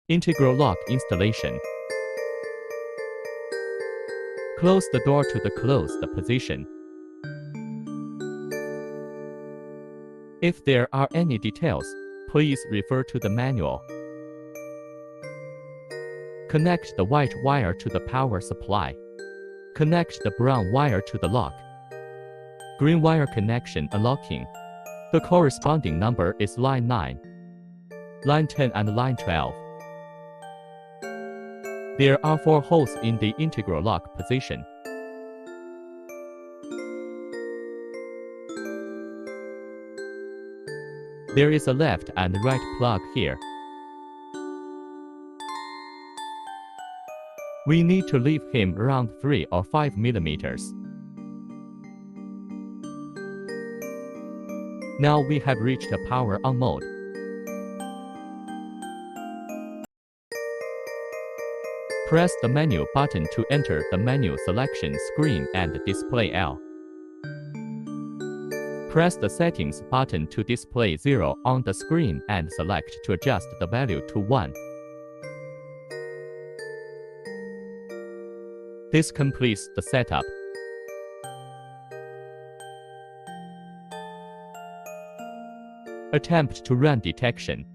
Integral lock installation. Close the door to the closed position. If there are any details, please refer to the manual. Connect the white wire to the power supply. Connect the brown wire to the lock. Green wire connection unlocking. The corresponding number is line 9, line 10 and line 12. There are 4 holes in the integral lock position. There is a left and right plug here. We need to leave him around 3 or 5 millimeters. Now we have reached the power on mode. Press the menu button to enter the menu selection screen and display L. Press the settings button to display 0 on the screen and select to adjust the value to 1. This completes the setup. Attempt to run detection.